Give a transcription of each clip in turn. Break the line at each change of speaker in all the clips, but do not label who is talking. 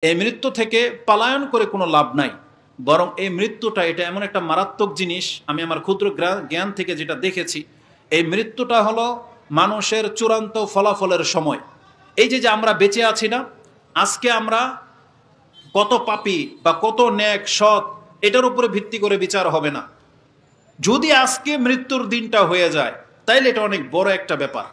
এই মৃত্যু থেকে পলায়ন করে কোনো লাভ নাই, বরং এই মৃত্যুটা এটা এমন একটা মারাত্মক জিনিস, আমি আমার ক্ষুদ্র জ্ঞান থেকে যেটা দেখেছি, এই মৃত্যুটা হলো মানুষের চূড়ান্ত ফলাফলের সময়। এই যে যে আমরা বেঁচে আছি না, আজকে আমরা কত পাপী বা কত ন্যাক সৎ এটার উপরে ভিত্তি করে বিচার হবে না। যদি আজকে মৃত্যুর দিনটা হয়ে যায় তাইলে এটা অনেক বড় একটা ব্যাপার।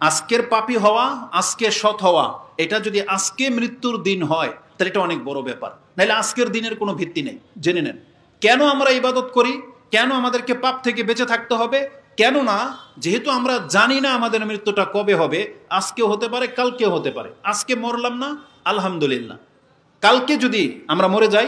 আজকের পাপী হওয়া, আজকে সৎ হওয়া, এটা যদি আজকে মৃত্যুর দিন হয় তাহলে এটা অনেক বড় ব্যাপার। নাহলে আজকের দিনের কোনো ভিত্তি নেই। জেনে নেন কেন আমরা ইবাদত করি, কেন আমাদেরকে পাপ থেকে বেঁচে থাকতে হবে। কেননা যেহেতু আমরা জানি না আমাদের মৃত্যুটা কবে হবে, আজকেও হতে পারে কালকেও হতে পারে। আজকে মরলাম না, আলহামদুলিল্লাহ। কালকে যদি আমরা মরে যাই,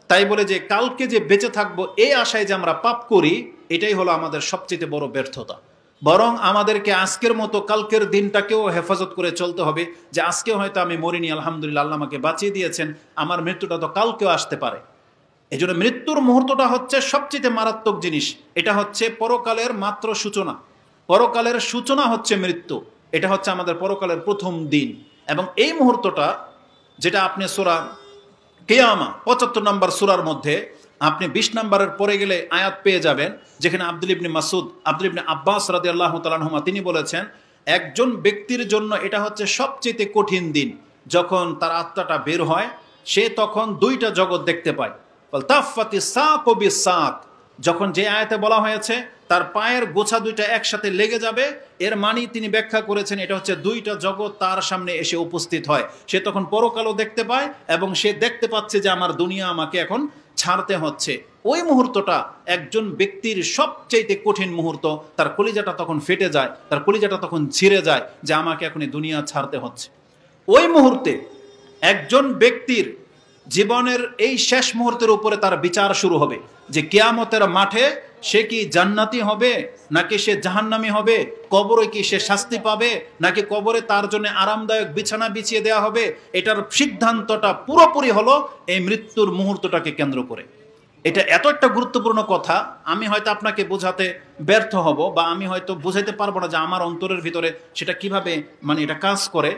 তাই বলে যে কালকে যে বেঁচে থাকবো এই আশায় যে আমরা পাপ করি, এটাই হলো আমাদের সবচেয়ে বড় ব্যর্থতা। বরং আমাদেরকে আজকের মতো কালকের দিনটাকেও হেফাজত করে চলতে হবে, যে আজকে হয়তো আমি মরিনি, আলহামদুলিল্লাহ, আল্লাহ আমাকে বাঁচিয়ে দিয়েছেন, আমার মৃত্যুটা তো কালকেও আসতে পারে। এই জন্য মৃত্যুর মুহূর্তটা হচ্ছে সবচেয়ে মারাত্মক জিনিস। এটা হচ্ছে পরকালের মাত্র সূচনা। পরকালের সূচনা হচ্ছে মৃত্যু। এটা হচ্ছে আমাদের পরকালের প্রথম দিন। এবং এই মুহূর্তটা যেটা আপনি সূরা কিয়ামা ৭৫ নম্বর সূরার মধ্যে আপনি ২০ নম্বরের পরে গেলে আয়াত পেয়ে যাবেন, যেখানে আব্দুল ইবনে মাসউদ, আব্দুল ইবনে আব্বাস রাদিয়াল্লাহু তাআলা আনহুমা তিনি বলেছেন, একজন ব্যক্তির জন্য এটা হচ্ছে সবচেয়ে কঠিন দিন। যখন তার আত্মাটা বের হয়, সে তখন দুইটা জগৎ দেখতে পায়। তাফাতি সাকু বিসাক, যখন যে আয়াতে বলা হয়েছে তার পায়ের গোছা দুইটা একসাথে লেগে যাবে, এর মানে তিনি ব্যাখ্যা করেছেন এটা হচ্ছে দুইটা জগৎ তার সামনে এসে উপস্থিত হয়। সে তখন পরকালও দেখতে পায় এবং সে দেখতে পাচ্ছে যে আমার দুনিয়া আমাকে এখন ছাড়তে হচ্ছে। ওই মুহূর্তটা একজন ব্যক্তির সবচেয়ে কঠিন মুহূর্ত। তার কলিজাটা তখন ফেটে যায়, তার কলিজাটা তখন ছিঁড়ে যায় যে আমাকে এখন এই দুনিয়া ছাড়তে হচ্ছে। ওই মুহূর্তে একজন ব্যক্তির জীবনের এই শেষ মুহূর্তের উপরে তার বিচার শুরু হবে, যে কিয়ামতের মাঠে সে কি জান্নাতি হবে নাকি সে জাহান্নামী হবে, কবরে কি সে শাস্তি পাবে নাকি কবরে তার জন্য আরামদায়ক বিছানা বিছিয়ে দেওয়া হবে। এটার সিদ্ধান্তটা পুরোপুরি হলো এই মৃত্যুর মুহূর্তটাকে কেন্দ্র করে। এটা এত একটা গুরুত্বপূর্ণ কথা, আমি হয়তো আপনাকে বোঝাতে ব্যর্থ হব, বা আমি হয়তো বোঝাতে পারবো না যে আমার অন্তরের ভিতরে সেটা কিভাবে এটা কাজ করে।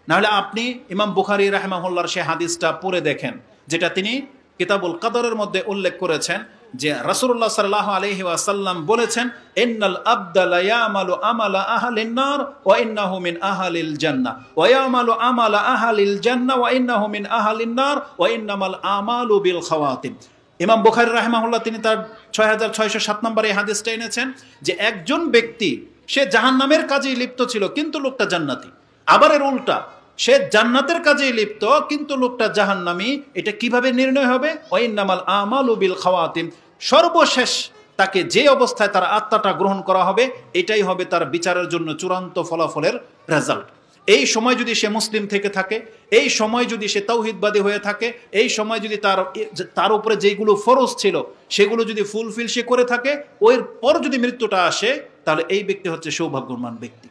নাহলে আপনি ইমাম বুখারী রাহিমাহুল্লাহর সে হাদিসটা পড়ে দেখেন, যেটা তিনি কিতাবুল কদরের মধ্যে উল্লেখ করেছেন, যে রাসূলুল্লাহ সাল্লাল্লাহু আলাইহি ওয়াসাল্লাম বলেছেন, ইন্নাল আবদা লা ইয়ামালু আমালা আহলিন নার ওয়া ইন্নাহু মিন আহলিল জান্নাহ ওয়া ইয়ামালু আমালা আহলিল জান্নাহ ওয়া ইন্নাহু মিন আহলিন নার ওয়া ইন্নামাল আমালু বিল খাওয়াতিম। ইমাম বুখারী রাহিমাহুল্লাহ তিনি তার ৬৬০৭ নম্বরে এই হাদিসটা এনেছেন, যে একজন ব্যক্তি সে জাহান্নামের কাজেই লিপ্ত ছিল কিন্তু লোকটা জান্নাতি। আবার এর উল্টা, সে জান্নাতের কাজেই লিপ্ত কিন্তু লোকটা জাহান্নামী। এটা কিভাবে নির্ণয় হবে? ওয়াইন্নামাল আমালু বিল খাওয়াতিম, সর্বশেষ তাকে যে অবস্থায় তার আত্মাটা গ্রহণ করা হবে এটাই হবে তার বিচারের জন্য চূড়ান্ত ফলাফলের রেজাল্ট। এই সময় যদি সে মুসলিম থেকে থাকে, এই সময় যদি সে তাওহীদবাদী হয়ে থাকে, এই সময় যদি তার উপরে যেগুলো ফরজ ছিল সেগুলো যদি ফুলফিল সে করে থাকে, ওর পর যদি মৃত্যুটা আসে, তাহলে এই ব্যক্তি হচ্ছে সৌভাগ্যবান ব্যক্তি।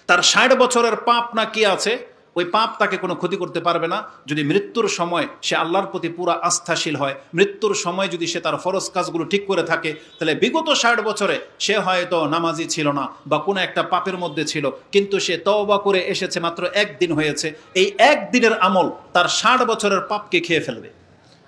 তার ৬০ বছরের পাপ না কি আছে, ওই পাপ তাকে কোনো ক্ষতি করতে পারবে না যদি মৃত্যুর সময় সে আল্লাহর প্রতি পুরা আস্থাশীল হয়। মৃত্যুর সময় যদি সে তার ফরজ কাজগুলো ঠিক করে থাকে, তাহলে বিগত ৬০ বছরে সে হয়তো নামাজি ছিল না বা কোনো একটা পাপের মধ্যে ছিল, কিন্তু সে তওবা করে এসেছে, মাত্র একদিন হয়েছে, এই একদিনের আমল তার ৬০ বছরের পাপকে খেয়ে ফেলবে।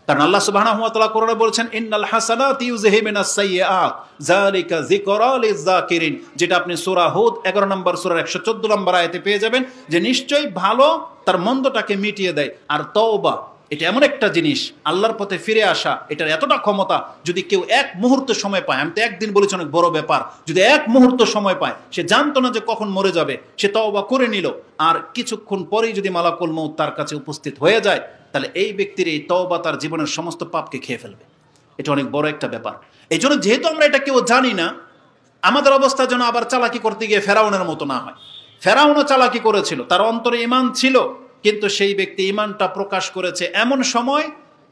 কারণ আল্লাহ সুবহানাহু ওয়া তাআলা কোরআনে বলেছেন, ইন্নাল হাসানাতি ইউযহিবুনাস সাইয়্যাত যালিকা যিকরা লিয-যাকিরিন, যেটা আপনি সূরা হুদ 11 নম্বর সূরার 114 নম্বর আয়াতে পেয়ে যাবেন, যে নিশ্চয়ই ভালো তার মন্দটাকে মিটিয়ে দেয়। আর তওবা এটা এমন একটা জিনিস, আল্লাহর পথে ফিরে আসা, এটার এতটা ক্ষমতা, যদি কেউ এক মুহূর্ত সময় পায়, আমি তো একদিন বলেছি অনেক বড় ব্যাপার, যদি এক মুহূর্ত সময় পায়, সে জানতো না যে কখন মরে যাবে, সে তওবা করে নিল, আর কিছুক্ষণ পরেই যদি মালাকুল মউত তার কাছে উপস্থিত হয়ে যায়, তাহলে এই ব্যক্তির এই তওবা তার জীবনের সমস্ত পাপকে খেয়ে ফেলবে। এটা অনেক বড় একটা ব্যাপার। এই জন্য যেহেতু আমরা এটা কেউ জানি না, আমাদের অবস্থা যেন আবার চালাকি করতে গিয়ে ফেরাউনের মতো না হয়। ফেরাউনও চালাকি করেছিল, তার অন্তরে ঈমান ছিল, কিন্তু সেই ব্যক্তি ঈমানটা প্রকাশ করেছে এমন সময়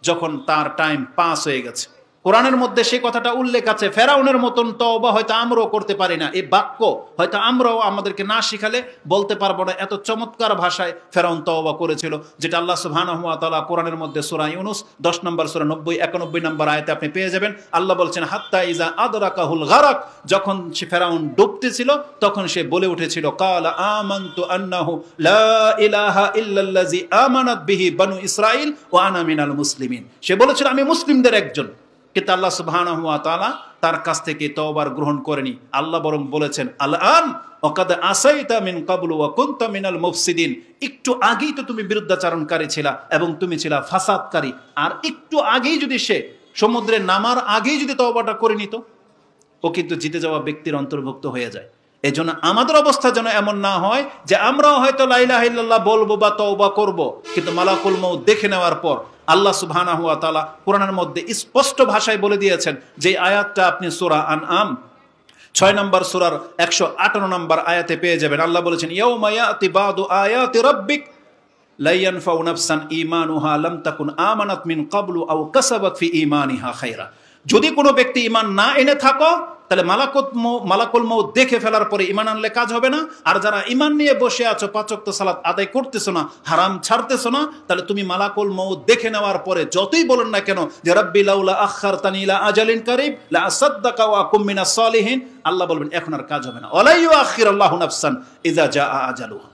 যখন তার টাইম পাস হয়ে গেছে। কোরআনের মধ্যে সেই কথাটা উল্লেখ আছে, ফেরাউনের মতন তওবা হয়তো আমরাও করতে পারি না। এই বাক্য হয়তো আমরাও আমাদেরকে না শিখালে বলতে পারবো না। এত চমৎকার ভাষায় ফেরাউন তওবা করেছিল, যেটা আল্লাহ সুবহানাহু ওয়া তাআলা কোরআনের মধ্যে সূরা ইউনূস 10 নম্বর সূরা 90 91 নম্বর আয়াতে আপনি পেয়ে যাবেন। আল্লাহ বলছেন হাত্তা ইজা আদরাকাহুল গারাক, যখন সে ফেরাউন ডুবতেছিল তখন সে বলে উঠেছিল কালা আমানতু আন্নাহু লা ইলাহা ইল্লাল্লাযী আমানাত বিহি বানু ইসরাঈল ওয়া আনা মিনাল মুসলিমিন। সে বলেছিল আমি মুসলিমদের একজন। কিন্তু আল্লাহ সুবহানাহু ওয়া তাআলা তার কাছ থেকে তওবার গ্রহণ করেনি। আল্লাহ বরং বলেছেন আল-আন ওয়াকাদ আসাইতা মিন ক্বাবলু ওয়া কুনতা মিনাল মুফসিদিন, একটু আগেই তো তুমি বিরুদ্ধাচরণকারী ছিলা এবং তুমি ছিলা ফাসাদকারী। আর একটু আগেই যদি সে সমুদ্রে নামার আগেই যদি তওবাটা করে নিত, ও কিন্তু জিতে যাওয়া ব্যক্তির অন্তর্ভুক্ত হয়ে যায়। এই জন্য আমাদের অবস্থা যেন এমন না হয় যে আমরাও হয়তো লা ইলাহা ইল্লাল্লাহ বলবো বা তওবা করব, কিন্তু মালাকুল মউত দেখে নেওয়ার পর আল্লাহ সুবহানাহু ওয়া তাআলা কোরআনের মধ্যে স্পষ্ট ভাষায় বলে দিয়েছেন, যে আয়াতটা আপনি সূরা আনআম 6 নম্বর সূরার 158 নম্বর আয়াতে পেয়ে যাবেন। আল্লাহ বলেছেন ইয়াউমা ইয়াতি বাদু আয়াতি রাব্বিক লা ইয়ানফাউ নাফসান ঈমানুহা লাম তাকুন আমানাত মিন ক্বাবলু আও কাসাবাত ফি ঈমানিহা খায়রা। যদি কোনো ব্যক্তি ঈমান না এনে থাকো, তাহলে মালাকুল মউত দেখে ফেলার পরে ঈমান আনলে কাজ হবে না। আর যারা ঈমান নিয়ে বসে আছো, 5 ওয়াক্ত সালাত আদায় করতেছো না, হারাম ছাড়তেছো না, তাহলে তুমি মালাকুল মউত দেখে নেওয়ার পরে যতই বলেন না কেন যে রাব্বি লাউলা আখারতানি ইলা আজালিন কারীব লা আসাদদাকা ওয়া আকুম মিনাস সালিহিন, আল্লাহ বলবেন এখন আর কাজ হবে না। ওয়ালা ইউআখিরুল্লাহু নাফসান ইযা জাআ আজালুহা।